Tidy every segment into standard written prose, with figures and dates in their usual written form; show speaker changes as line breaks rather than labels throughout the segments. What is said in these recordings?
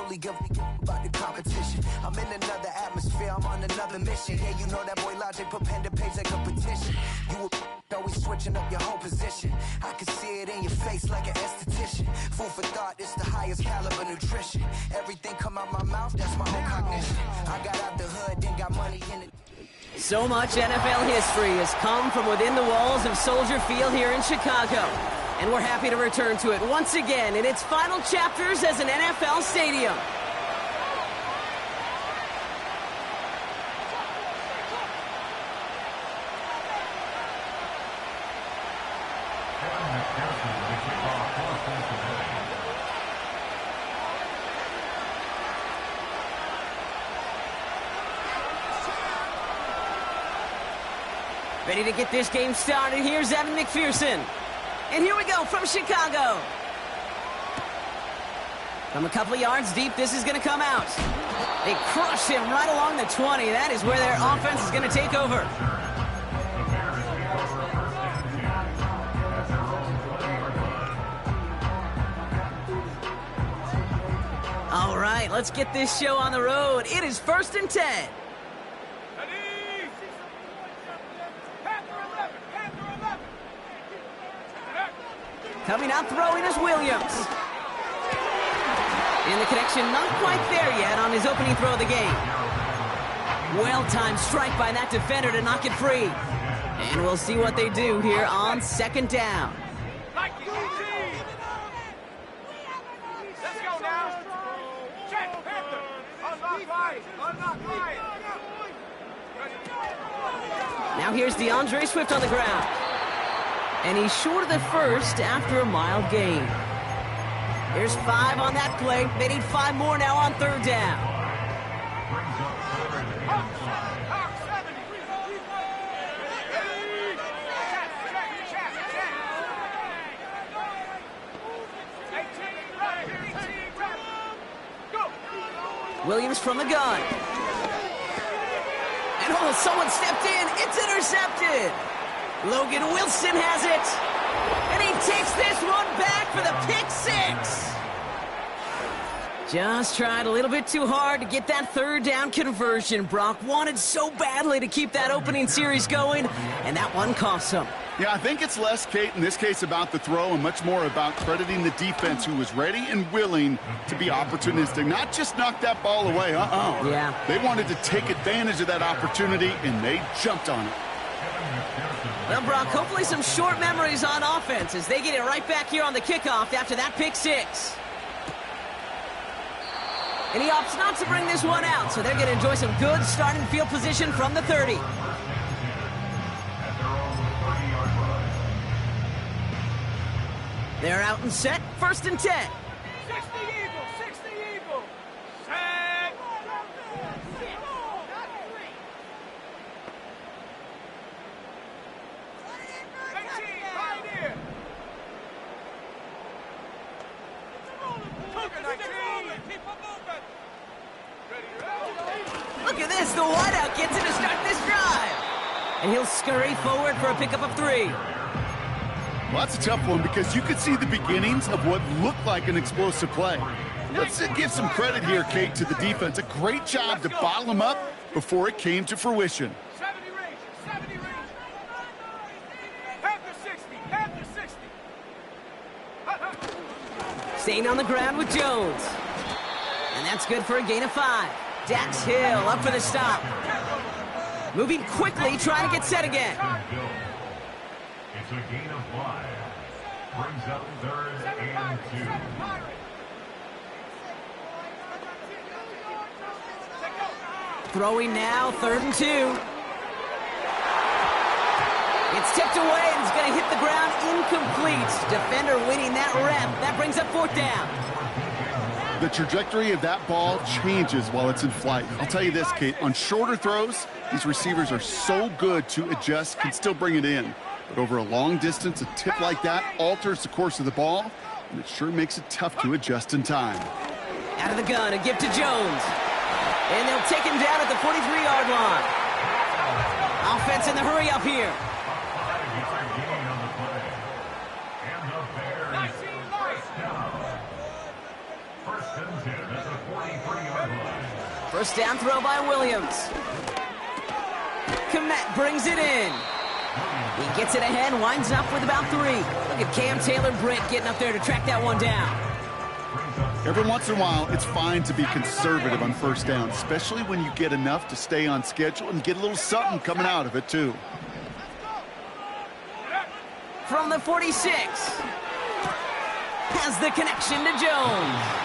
only give about the competition. I'm in another atmosphere, I'm on another mission. Yeah, you know that boy Logic put pen to page like a petition. You always switching up your whole position. I can see it in your face like an esthetician. Food for thought, it's the highest caliber nutrition. Everything come out my mouth, that's my own cognition. I got out the hood, then got money in it.
So much NFL history has come from within the walls of Soldier Field here in Chicago. And we're happy to return to it once again in its final chapters as an NFL stadium. Ready to get this game started. Here's Evan McPherson. And here we go from Chicago. From a couple of yards deep, this is going to come out. They crush him right along the 20. That is where their offense is going to take over. All right, let's get this show on the road. It is 1st and 10. Coming out throwing is Williams. And the connection not quite there yet on his opening throw of the game. Well-timed strike by that defender to knock it free. And we'll see what they do here on 2nd down.
Let's go now. Check, Panther. Unlock line. Unlock line.
Now here's DeAndre Swift on the ground. And he's short of the first after a mild gain. There's 5 on that play. They need 5 more now on 3rd down. Williams from the gun. And oh, someone stepped in. It's intercepted. Logan Wilson has it. And he takes this one back for the pick 6. Just tried a little bit too hard to get that 3rd down conversion. Brock wanted so badly to keep that opening series going, and that one cost him.
Yeah, I think it's less, Kate, in this case about the throw and much more about crediting the defense who was ready and willing to be opportunistic. Not just knock that ball away,
Yeah.
They wanted to take advantage of that opportunity, and they jumped on it.
Well, Brock, hopefully some short memories on offense as they get it right back here on the kickoff after that pick 6. And he opts not to bring this one out, so they're going to enjoy some good starting field position from the 30. They're out and set, 1st and 10.
60 Eagles, 60 Eagles. Set.
Look at this, the wideout gets it to start this drive. And he'll scurry forward for a pickup of 3.
Well, that's a tough one because you could see the beginnings of what looked like an explosive play. Let's give some credit here, Kate, to the defense. A great job to bottle them up before it came to fruition.
70 range, 70 range. Panther 60, Panther 60.
Staying on the ground with Jones. And that's good for a gain of 5. Dax Hill up for the stop. Moving quickly, trying to get set again.
It's a gain of 5. Brings up 3rd and 2.
Throwing now, 3rd and 2. It's tipped away and it's going to hit the ground incomplete. Defender winning that rep. That brings up 4th down.
The trajectory of that ball changes while it's in flight. I'll tell you this, Kate, on shorter throws, these receivers are so good to adjust, can still bring it in. But over a long distance, a tip like that alters the course of the ball, and it sure makes it tough to adjust in time.
Out of the gun, a give to Jones. And they'll take him down at the 43-yard line. Offense in the hurry up here. First down throw by Williams. Komet brings it in. He gets it ahead, winds up with about 3. Look at Cam Taylor-Britt getting up there to track that one down.
Every once in a while, it's fine to be conservative on first down, especially when you get enough to stay on schedule and get a little something coming out of it, too.
From the 46. Has the connection to Jones.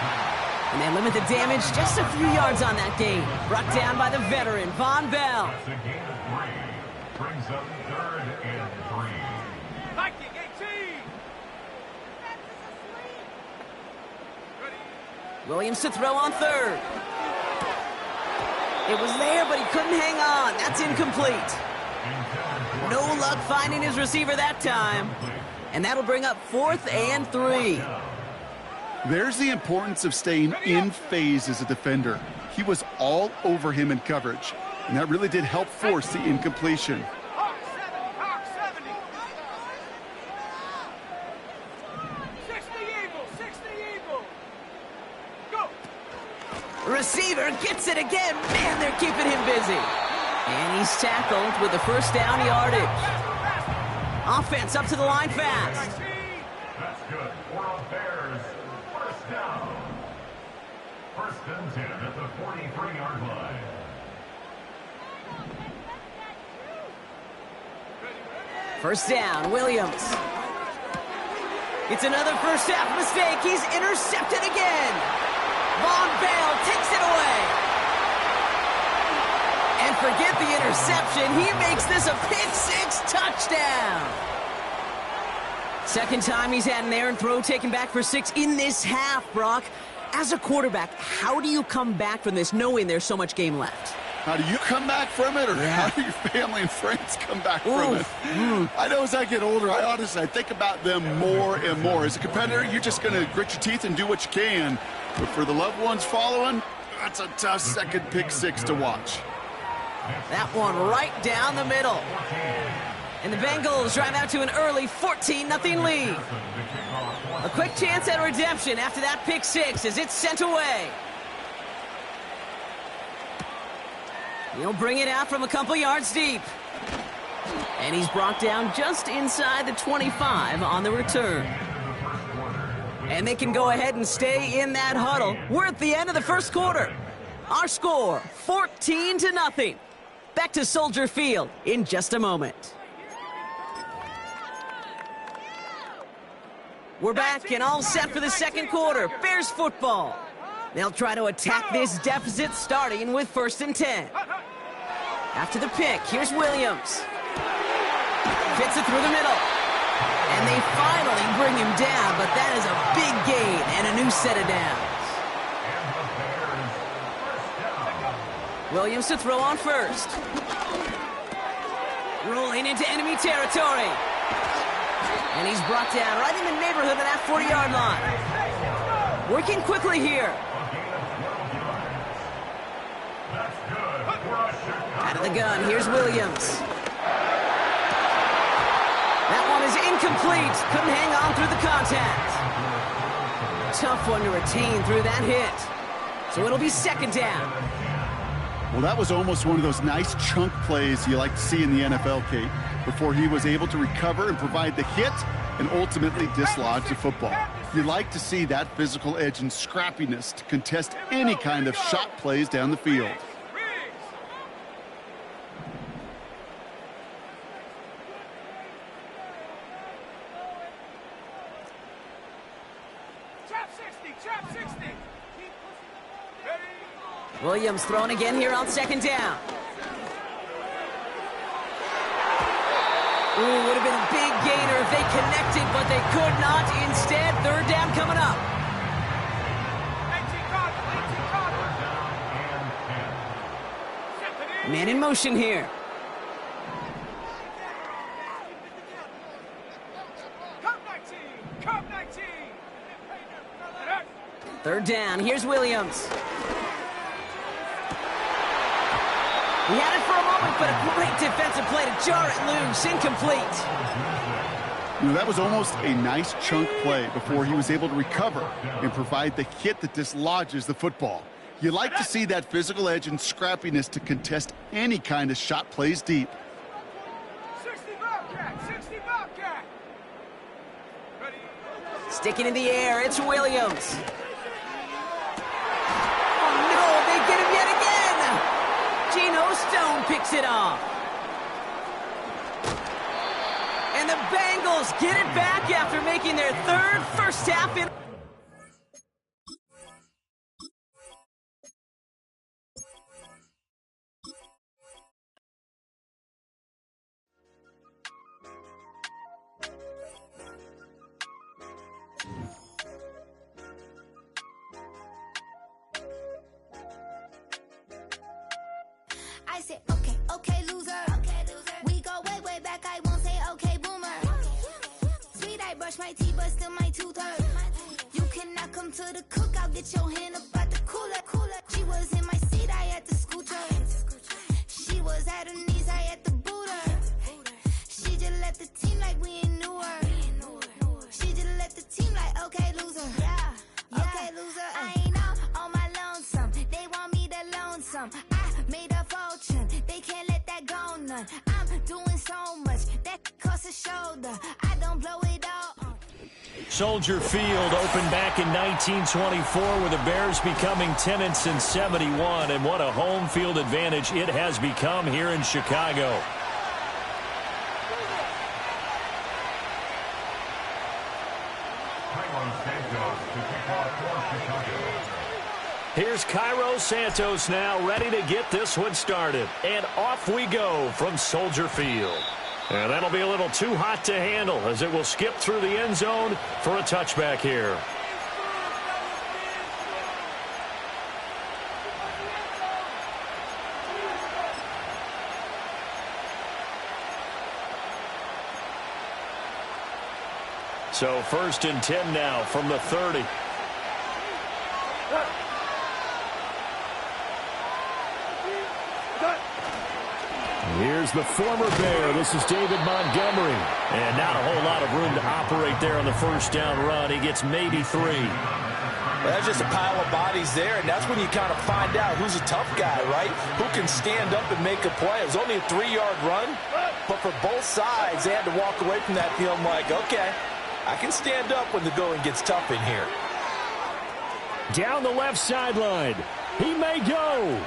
And they limit the damage just a few yards on that game. Brought down by the veteran, Von Bell.
That's a gain of 3. Brings up 3rd and 3.
Viking 18.
Williams to throw on 3rd. It was there, but he couldn't hang on. That's incomplete. No luck finding his receiver that time. And that'll bring up 4th and 3.
There's the importance of staying in phase as a defender. He was all over him in coverage, and that really did help force the incompletion.
Hawk 70. Hawk 70. 60 Eagles. 60 Eagles. Go.
Receiver gets it again. Man, they're keeping him busy. And he's tackled with the first down yardage. Offense up to the line fast.
That's good. 4 on Bears. First down. 1st and 10 at the 43-yard line.
First down, Williams. It's another first half mistake. He's intercepted again. Von Bell takes it away. And forget the interception. He makes this a pick-6 touchdown. Second time he's had an errant throw taken back for 6 in this half, Brock. As a quarterback, how do you come back from this knowing there's so much game left?
How do you come back from it, or how do your family and friends come back from it? I know as I get older, I think about them more and more. As a competitor, you're just going to grit your teeth and do what you can. But for the loved ones following, that's a tough second pick-6 to watch.
That one right down the middle. And the Bengals drive out to an early 14-0 lead. A quick chance at redemption after that pick-6 as it's sent away. He'll bring it out from a couple yards deep. And he's brought down just inside the 25 on the return. And they can go ahead and stay in that huddle. We're at the end of the first quarter. Our score, 14-0. Back to Soldier Field in just a moment. We're back and all set for the second quarter. Bears football. They'll try to attack this deficit starting with 1st and 10. After the pick, here's Williams. Fits it through the middle. And they finally bring him down, but that is a big gain and a new set of downs. Williams to throw on 1st. Rolling into enemy territory. And he's brought down right in the neighborhood of that 40-yard line. Working quickly here. Out of the gun, here's Williams. That one is incomplete. Couldn't hang on through the contact. Tough one to retain through that hit. So it'll be 2nd down.
Well, that was almost one of those nice chunk plays you like to see in the NFL, Kate, before he was able to recover and provide the hit and ultimately dislodge the football. You like to see that physical edge and scrappiness to contest any kind of shot plays down the field.
Williams thrown again here on 2nd down. Ooh, would have been a big gainer if they connected, but they could not. Instead, 3rd down coming up. Man in motion here.
Come 19.
3rd down, here's Williams. He had it for a moment, but a great defensive play to jar it loose. Incomplete.
You know, that was almost a nice chunk play before he was able to recover and provide the hit that dislodges the football. You like to see that physical edge and scrappiness to contest any kind of shot plays deep.
60 Bobcat, 60 Bobcat. Ready?
Sticking in the air, it's Williams. Oh no, they get him yet again. Geno Stone picks it off. And the Bengals get it back after making their third first half in.
I say, okay, okay, loser. Okay, loser. We go way, way back. I won't say, okay, boomer. Sweet, I brush my teeth, but still my tooth hurt. You cannot come to the cookout. Get your hand up at the cooler. She was in my seat. I had to scoot her. She was at her knees. I had to boot her. She just left the team like we ain't knew her. She just left the team like, okay, loser. Yeah, okay, loser. I ain't out on my lonesome. They want me to loan some. Made a fortune, they can't let that go none. I'm doing so much, that costs a shoulder. I don't blow it all.
Soldier Field opened back in 1924 with the Bears becoming tenants in 71, and what a home field advantage it has become here in Chicago. Here's Cairo Santos now ready to get this one started. And off we go from Soldier Field. And that'll be a little too hot to handle as it will skip through the end zone for a touchback here. So 1st and 10 now from the 30. Here's the former Bear. This is David Montgomery. And not a whole lot of room to operate there on the first down run. He gets maybe 3.
Well, that's just a pile of bodies there, and that's when you kind of find out who's a tough guy, right? Who can stand up and make a play. It was only a 3-yard run, but for both sides, they had to walk away from that feeling like, okay, I can stand up when the going gets tough in here.
Down the left sideline. He may go.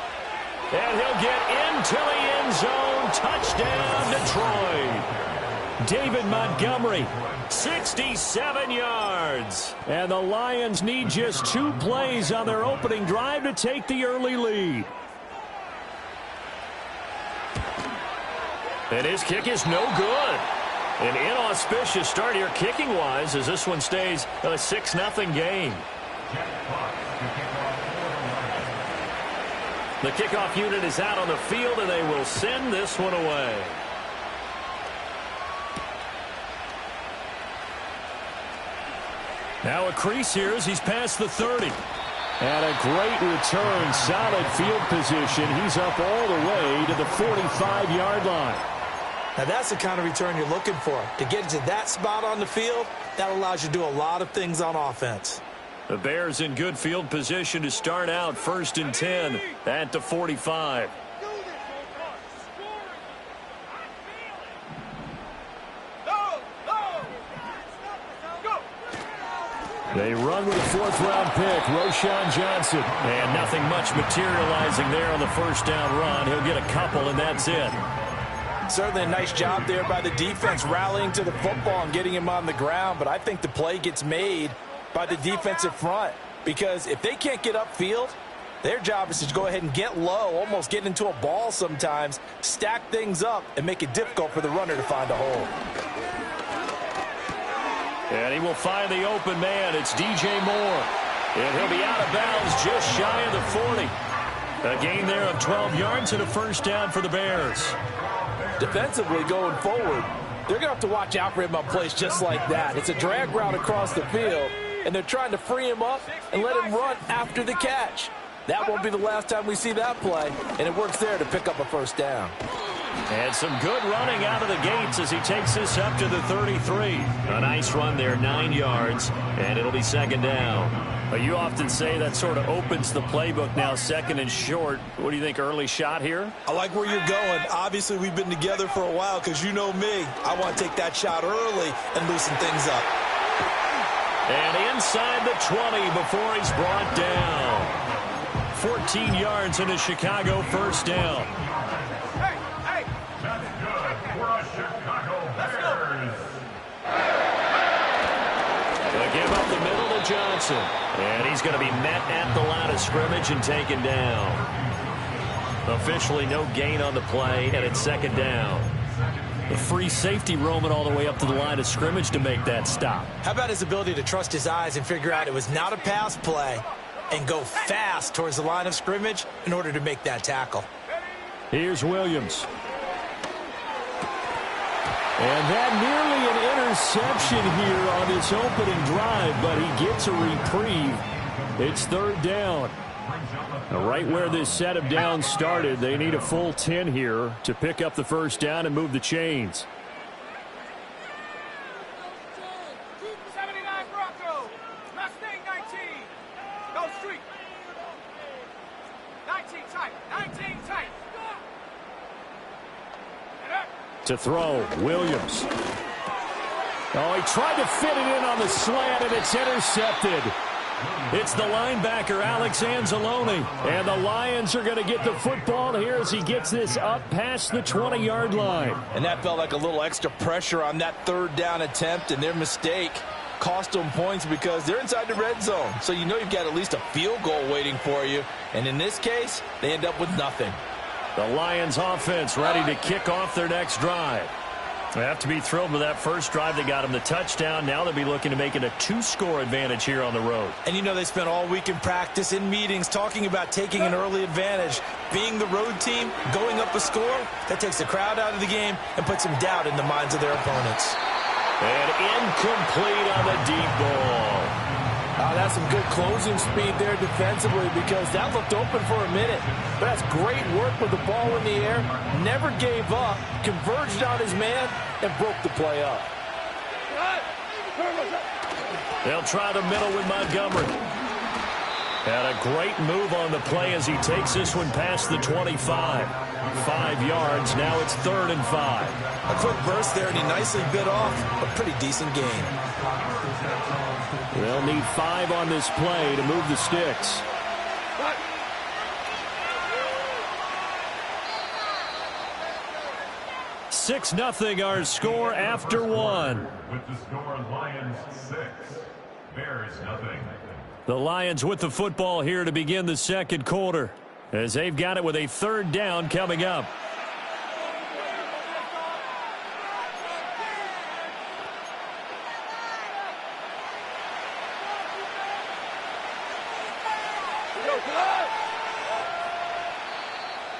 And he'll get into the end zone. Touchdown, Detroit. David Montgomery, 67 yards. And the Lions need just 2 plays on their opening drive to take the early lead. And his kick is no good. An inauspicious start here kicking-wise as this one stays a 6-0 game. The kickoff unit is out on the field, and they will send this one away. Now a crease here as he's past the 30. And a great return, solid field position. He's up all the way to the 45-yard line.
Now that's the kind of return you're looking for. To get to that spot on the field, that allows you to do a lot of things on offense.
The Bears in good field position to start out 1st and 10 at the 45. They run with a 4th-round pick, Roschon Johnson. And nothing much materializing there on the first down run. He'll get a couple, and that's it.
Certainly a nice job there by the defense rallying to the football and getting him on the ground, but I think the play gets made by the defensive front, because if they can't get upfield, their job is to go ahead and get low, almost get into a ball sometimes, stack things up, and make it difficult for the runner to find a hole.
And he will find the open man. It's DJ Moore. And he'll be out of bounds just shy of the 40. A gain there of 12 yards and a first down for the Bears.
Defensively going forward, they're going to have to watch out for him on plays just like that. It's a drag route across the field, and they're trying to free him up and let him run after the catch. That won't be the last time we see that play, and it works there to pick up a first down.
And some good running out of the gates as he takes this up to the 33. A nice run there, 9 yards, and it'll be 2nd down. Well, you often say that sort of opens the playbook now, second and short. What do you think, early shot here?
I like where you're going. Obviously, we've been together for a while because you know me. I want to take that shot early and loosen things up.
And inside the 20 before he's brought down. 14 yards and a Chicago first down.
Hey, hey!
That's good for a Chicago Bears.
They give up the middle to Johnson. And he's going to be met at the line of scrimmage and taken down. Officially no gain on the play, and it's second down. The free safety roaming all the way up to the line of scrimmage to make that stop.
How about his ability to trust his eyes and figure out it was not a pass play and go fast towards the line of scrimmage in order to make that tackle.
Here's Williams. And that nearly an interception here on this opening drive, but he gets a reprieve. It's third down. Right where this set of downs started, they need a full 10 here to pick up the first down and move the chains.
79 Bronco. Mustang 19. Go street. 19 tight. 19 tight.
To throw, Williams. Oh, he tried to fit it in on the slant, and it's intercepted. It's the linebacker, Alex Anzalone. And the Lions are going to get the football here as he gets this up past the 20-yard line.
And that felt like a little extra pressure on that third down attempt, and their mistake cost them points because they're inside the red zone. So you know you've got at least a field goal waiting for you. And in this case, they end up with nothing.
The Lions offense ready to kick off their next drive. They have to be thrilled with that first drive that got them the touchdown. Now they'll be looking to make it a 2-score advantage here on the road.
And you know they spent all week in practice, in meetings, talking about taking an early advantage. Being the road team, going up a score, that takes the crowd out of the game and puts some doubt in the minds of their opponents.
And incomplete on the deep ball.
That's some good closing speed there defensively because that looked open for a minute. But that's great work with the ball in the air. Never gave up, converged on his man, and broke the play up.
They'll try the middle with Montgomery. And a great move on the play as he takes this one past the 25. 5 yards. Now it's 3rd and 5.
A quick burst there, and he nicely bit off a pretty decent gain.
They'll need 5 on this play to move the sticks. Six nothing our score after one.
With the score, Lions 6, Bears nothing.
The Lions with the football here to begin the second quarter as they've got it with a third down coming up.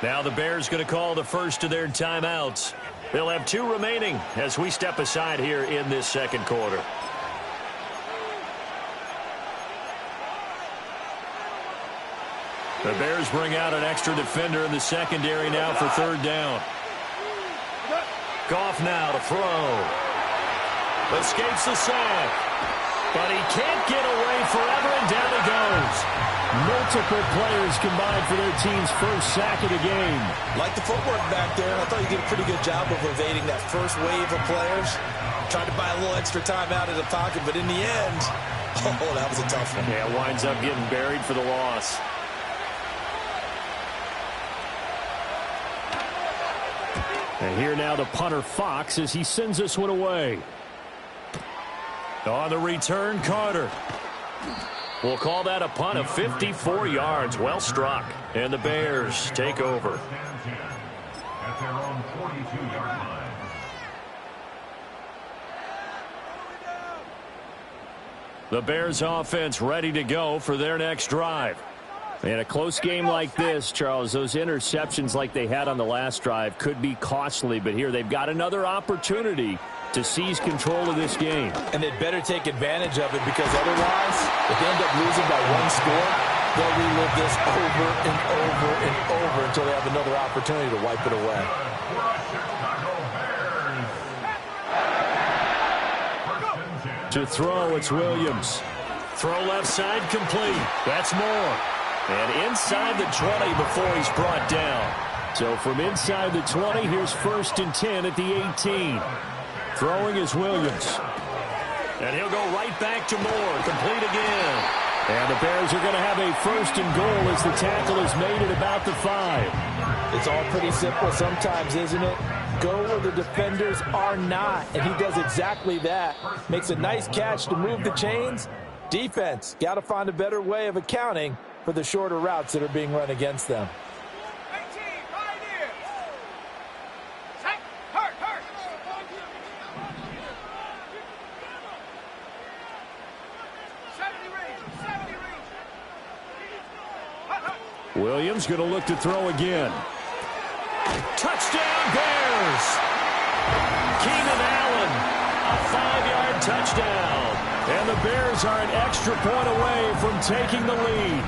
Now the Bears going to call the first of their timeouts. They'll have 2 remaining as we step aside here in this second quarter. The Bears bring out an extra defender in the secondary now for third down. Goff now to throw. Escapes the sack. But he can't get away forever, and down he goes. Multiple players combined for their team's first sack of the game.
Like the footwork back there, I thought he did a pretty good job of evading that first wave of players. Tried to buy a little extra time out of the pocket, but in the end, oh, that was a tough one.
Yeah, winds up getting buried for the loss. And here now the punter Fox as he sends this one away. On the return, Carter. We'll call that a punt of 54 yards. Well struck. And the Bears take over.
At their own 42-yard line.
The Bears offense ready to go for their next drive. In a close game like this, Charles, those interceptions like they had on the last drive could be costly. But here they've got another opportunity to seize control of this game.
And they'd better take advantage of it because otherwise, if they end up losing by 1 score, they'll relive this over and over and over until they have another opportunity to wipe it away.
To throw, it's Williams. Throw left side complete. That's Moore. And inside the 20 before he's brought down. So from inside the 20, here's 1st and 10 at the 18. Throwing is Williams. And he'll go right back to Moore. Complete again. And the Bears are going to have a 1st and goal as the tackle is made at about the 5.
It's all pretty simple sometimes, isn't it? Go where the defenders are not, and he does exactly that. Makes a nice catch to move the chains. Defense, got to find a better way of accounting for the shorter routes that are being run against them.
18, right here. Set, hurt. 70 range.
Williams going to look to throw again. Touchdown, Bears! Keenan Allen, a 5-yard touchdown. And the Bears are an extra point away from taking the lead.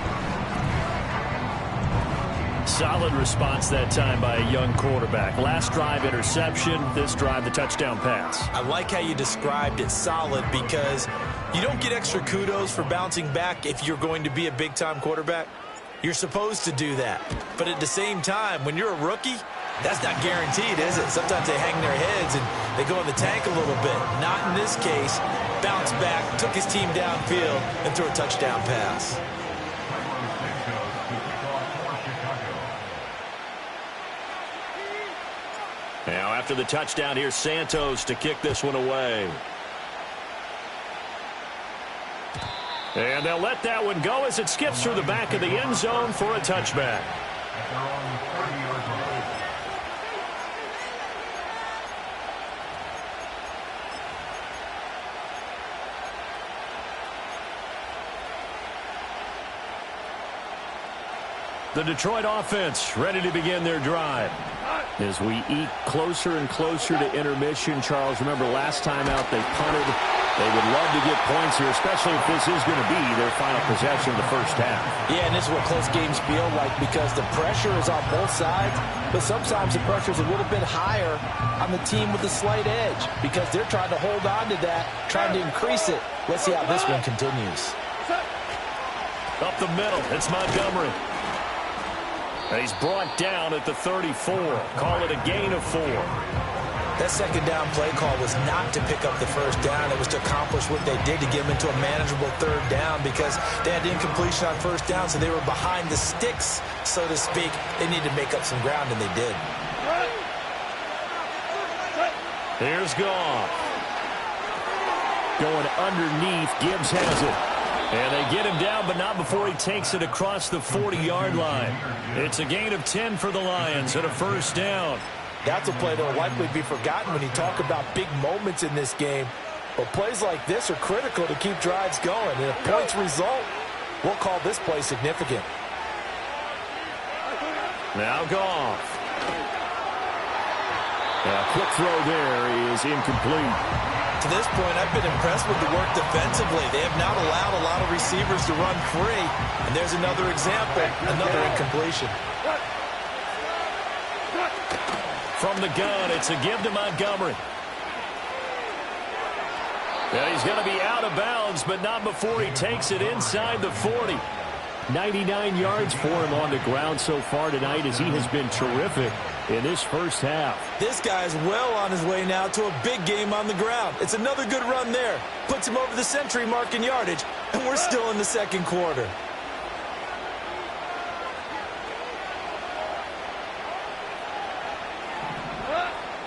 Solid response that time by a young quarterback. Last drive, interception. This drive, the touchdown pass.
I like how you described it, solid, because you don't get extra kudos for bouncing back if you're going to be a big-time quarterback. You're supposed to do that. But at the same time, when you're a rookie, that's not guaranteed, is it? Sometimes they hang their heads and they go in the tank a little bit. Not in this case. Bounced back, took his team downfield, and threw a touchdown pass.
Now, after the touchdown, here's Santos to kick this one away. And they'll let that one go as it skips through the back of the end zone for a touchback. The Detroit offense ready to begin their drive. As we eat closer and closer to intermission, Charles, remember last time out they punted. They would love to get points here, especially if this is going to be their final possession of the first half.
Yeah, and this is what close games feel like because the pressure is on both sides, but sometimes the pressure is a little bit higher on the team with the slight edge because they're trying to hold on to that, trying to increase it. Let's see how this one continues.
Up the middle, it's Montgomery. And he's brought down at the 34. Call it a gain of 4.
That second down play call was not to pick up the first down. It was to accomplish what they did to get them into a manageable third down because they had incompletion on first down, so they were behind the sticks, so to speak. They needed to make up some ground, and they did.
Here's Goff. Going underneath. Gibbs has it. And they get him down, but not before he takes it across the 40-yard line. It's a gain of 10 for the Lions and a first down.
That's a play that will likely be forgotten when you talk about big moments in this game. But plays like this are critical to keep drives going. And if points result, we'll call this play significant.
Now Goff. A quick throw there is incomplete.
To this point, I've been impressed with the work defensively. They have not allowed a lot of receivers to run free. And there's another example, another incompletion.
From the gun, it's a give to Montgomery. And he's going to be out of bounds, but not before he takes it inside the 40. 99 yards for him on the ground so far tonight as he has been terrific in this first half.
This guy's well on his way now to a big game on the ground. It's another good run there. Puts him over the century mark in yardage, and we're still in the second quarter.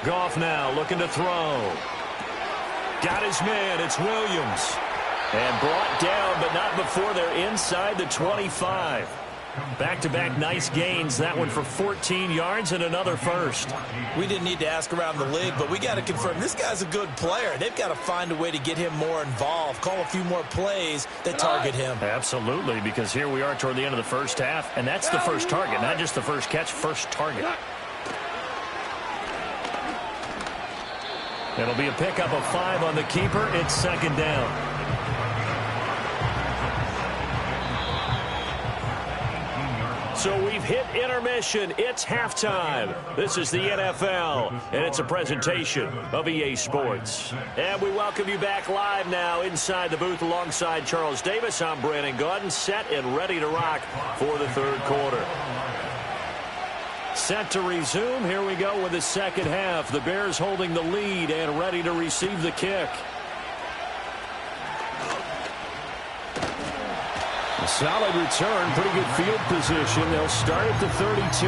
Goff now looking to throw. Got his man. It's Williams. And brought down, but not before they're inside the 25. Back-to-back nice gains. That one for 14 yards and another first.
We didn't need to ask around the league, but we got to confirm this guy's a good player. They've got to find a way to get him more involved, call a few more plays that target him.
Absolutely, because here we are toward the end of the first half, and that's the first target, not just the first catch, first target. It'll be a pickup of 5 on the keeper. It's second down. So we've hit intermission. It's halftime. This is the NFL, and it's a presentation of EA Sports. And we welcome you back live now inside the booth alongside Charles Davis. I'm Brandon Gaudin, set and ready to rock for the third quarter. Set to resume. Here we go with the second half. The Bears holding the lead and ready to receive the kick. A solid return, pretty good field position. They'll start at the 32.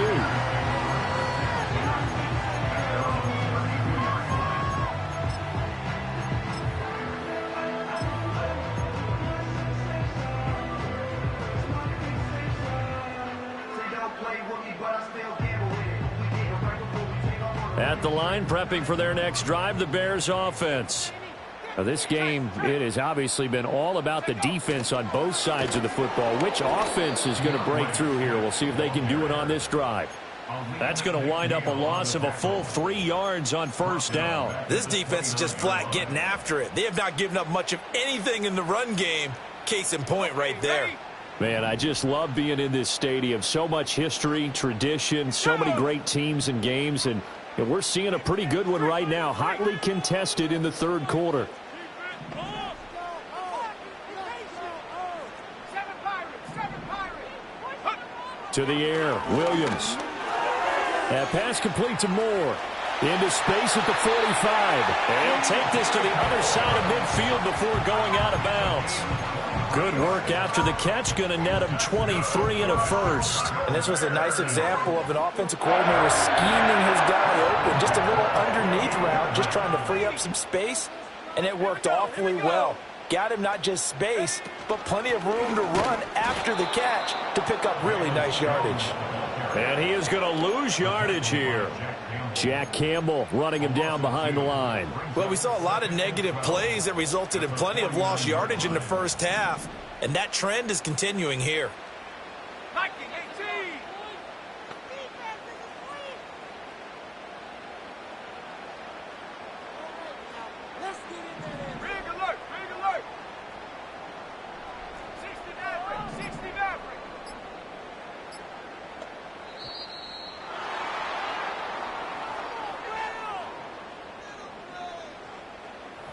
At the line, prepping for their next drive, the Bears offense. Now, this game, it has obviously been all about the defense on both sides of the football. Which offense is going to break through here? We'll see if they can do it on this drive. That's going to wind up a loss of a full 3 yards on first down.
This defense is just flat getting after it. They have not given up much of anything in the run game. Case in point right there.
Man, I just love being in this stadium. So much history, tradition, so many great teams and games, and we're seeing a pretty good one right now, hotly contested in the third quarter. To the air, Williams. That pass complete to Moore. Into space at the 45. And he'll take this to the other side of midfield before going out of bounds. Good work after the catch. Going to net him 23 and a first.
And this was a nice example of an offensive coordinator scheming his guy open. Just a little underneath route, just trying to free up some space. And it worked awfully well. Got him not just space, but plenty of room to run after the catch to pick up really nice yardage.
And he is going to lose yardage here. Jack Campbell running him down behind the line.
Well, we saw a lot of negative plays that resulted in plenty of lost yardage in the first half, and that trend is continuing here.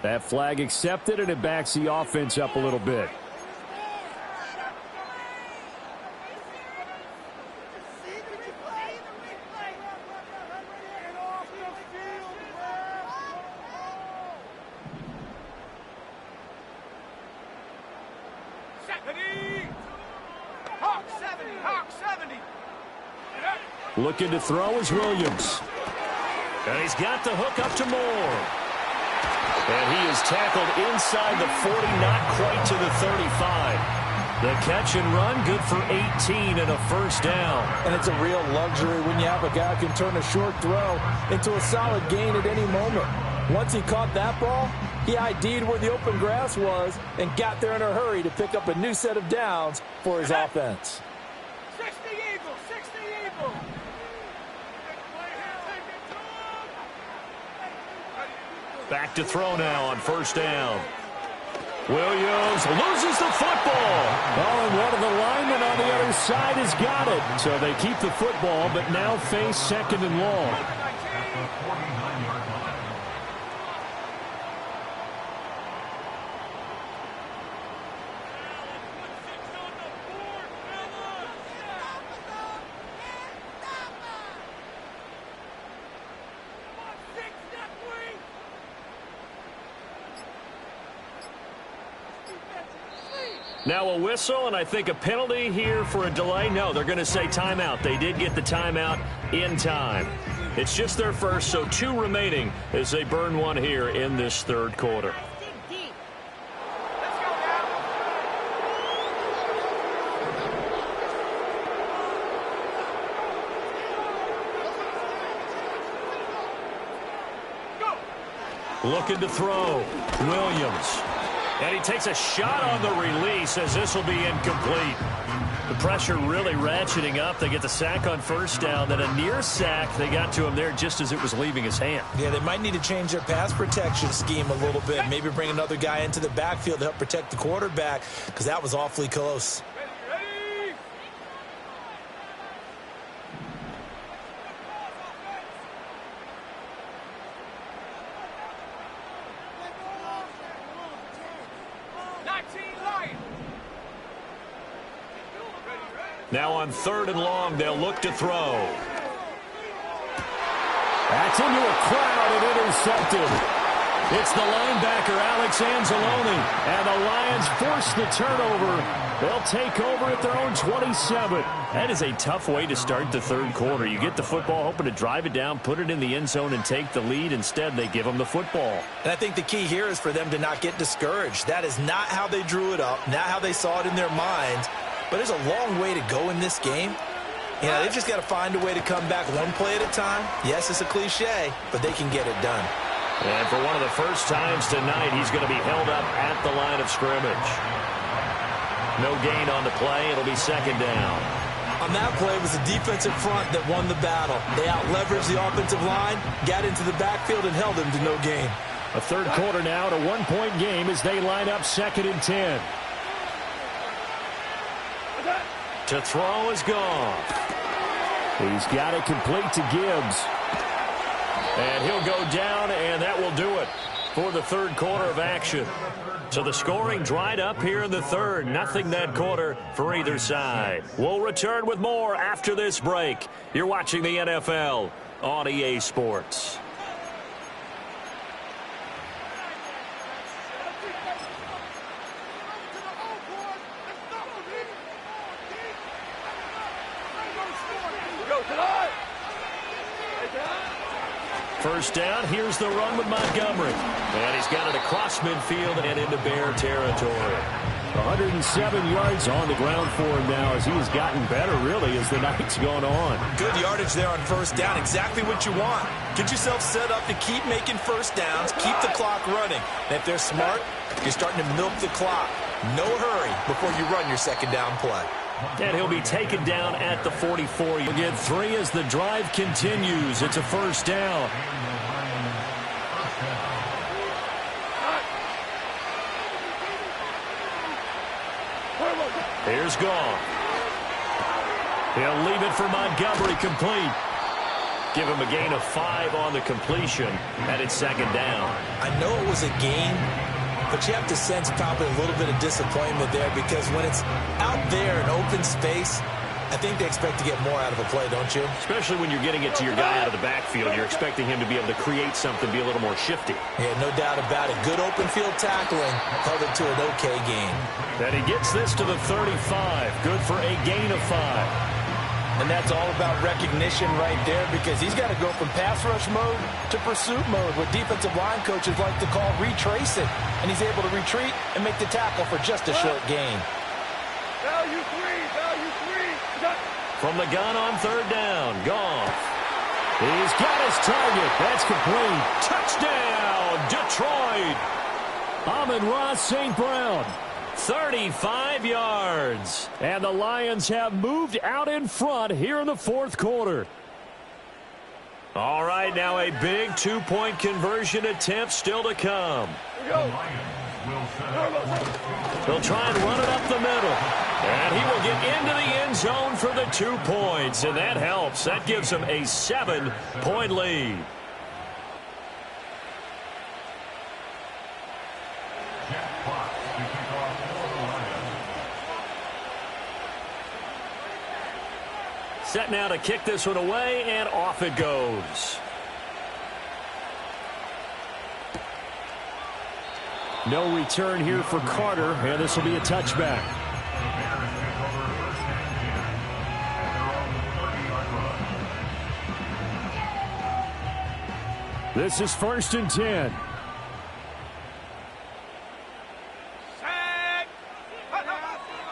That flag accepted, and it backs the offense up a little bit. Looking to throw is Williams. And he's got the hook up to Moore. And he is tackled inside the 40, not quite to the 35. The catch and run, good for 18 and a first down.
And it's a real luxury when you have a guy who can turn a short throw into a solid gain at any moment. Once he caught that ball, he ID'd where the open grass was and got there in a hurry to pick up a new set of downs for his offense.
60 Eagles, 60 Eagles.
Back to throw now on first down. Williams loses the football. Oh, and one of the linemen on the other side has got it. So they keep the football, but now face second and long. Now a whistle, and I think a penalty here for a delay. No, they're going to say timeout. They did get the timeout in time. It's just their first, so 2 remaining as they burn one here in this third quarter. Looking to throw. Williams. And he takes a shot on the release as this will be incomplete. The pressure really ratcheting up. They get the sack on first down. Then a near sack. They got to him there just as it was leaving his hand.
Yeah, they might need to change their pass protection scheme a little bit. Maybe bring another guy into the backfield to help protect the quarterback because that was awfully close.
Now on 3rd and long, they'll look to throw. That's into a crowd and intercepted. It's the linebacker, Alex Anzalone, and the Lions force the turnover. They'll take over at their own 27. That is a tough way to start the 3rd quarter. You get the football, hoping to drive it down, put it in the end zone, and take the lead. Instead, they give them the football.
And I think the key here is for them to not get discouraged. That is not how they drew it up, not how they saw it in their minds. But there's a long way to go in this game. You know, they've just got to find a way to come back one play at a time. Yes, it's a cliche, but they can get it done.
And for one of the first times tonight, he's going to be held up at the line of scrimmage. No gain on the play. It'll be 2nd down.
On that play, it was the defensive front that won the battle. They out-leveraged the offensive line, got into the backfield, and held them to no gain.
A 3rd quarter now, a 1-point game as they line up 2nd and 10. To throw is gone. He's got it complete to Gibbs. And he'll go down, and that will do it for the 3rd quarter of action. So the scoring dried up here in the 3rd. Nothing that quarter for either side. We'll return with more after this break. You're watching the NFL on EA Sports. First down, here's the run with Montgomery. And he's got it across midfield and into Bear territory. 107 yards on the ground for him now as he has gotten better, really, as the night's gone on.
Good yardage there on first down. Exactly what you want. Get yourself set up to keep making first downs, keep the clock running. And if they're smart, you're starting to milk the clock. No hurry before you run your 2nd down play.
And he'll be taken down at the 44. You'll get 3 as the drive continues. It's a first down. Here's Goff. He'll leave it for Montgomery complete. Give him a gain of 5 on the completion, and it's 2nd down.
I know it was a gain, but you have to sense probably a little bit of disappointment there because when it's out there in open space, I think they expect to get more out of a play, don't you?
Especially when you're getting it to your guy out of the backfield. You're expecting him to be able to create something, be a little more shifty.
Yeah, no doubt about it. Good open field tackling held it to an okay gain.
And he gets this to the 35. Good for a gain of 5.
And that's all about recognition right there because he's got to go from pass rush mode to pursuit mode, what defensive line coaches like to call retracing. And he's able to retreat and make the tackle for just a short gain.
Value 3, value 3.
From the gun on 3rd down, Goff. He's got his target. That's complete. Touchdown, Detroit. Amon-Ra St. Brown. 35 yards. And the Lions have moved out in front here in the 4th quarter. All right, now a big 2-point conversion attempt still to come. They'll try and run it up the middle. And he will get into the end zone for the 2 points. And that helps. That gives him a 7-point lead. Set now to kick this one away, and off it goes. No return here for Carter, and this will be a touchback. This is 1st and 10.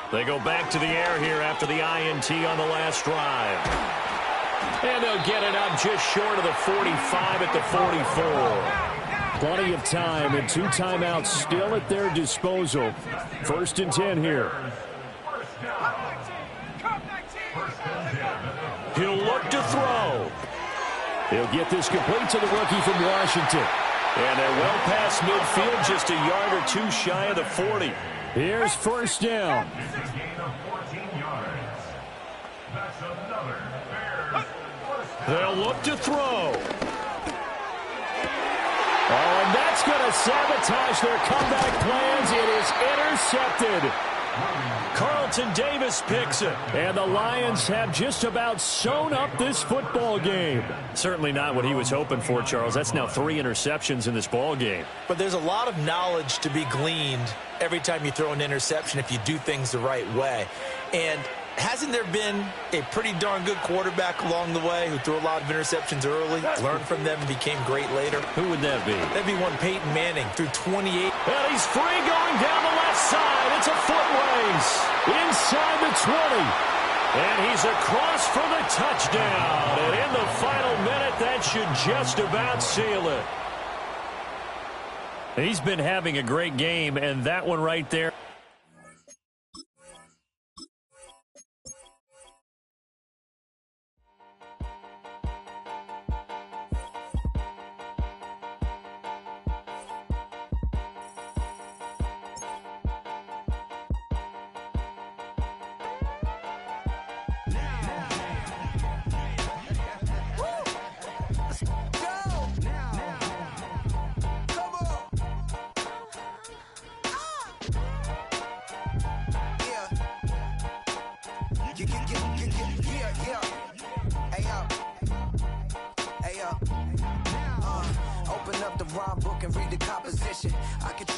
They go back to the air here after the INT on the last drive. And they'll get it up just short of the 45 at the 44. Plenty of time and 2 timeouts still at their disposal. 1st and 10 here. He'll look to throw. He'll get this complete to the rookie from Washington. And they're well past midfield, just a yard or 2 shy of the 40. Here's 1st down. They'll look to throw. Oh, and that's going to sabotage their comeback plans. It is intercepted. Carlton Davis picks it. And the Lions have just about sewn up this football game. Certainly not what he was hoping for, Charles. That's now 3 interceptions in this ball game.
But there's a lot of knowledge to be gleaned every time you throw an interception if you do things the right way. And hasn't there been a pretty darn good quarterback along the way who threw a lot of interceptions early, learned from them, and became great later?
Who would that be?
That'd be one Peyton Manning, threw 28.
And he's free going down the left side. It's a foot race inside the 20. And he's across for the touchdown. And in the final minute, that should just about seal it. He's been having a great game, and that one right there.
Open up the rhyme book and read the composition. I can truly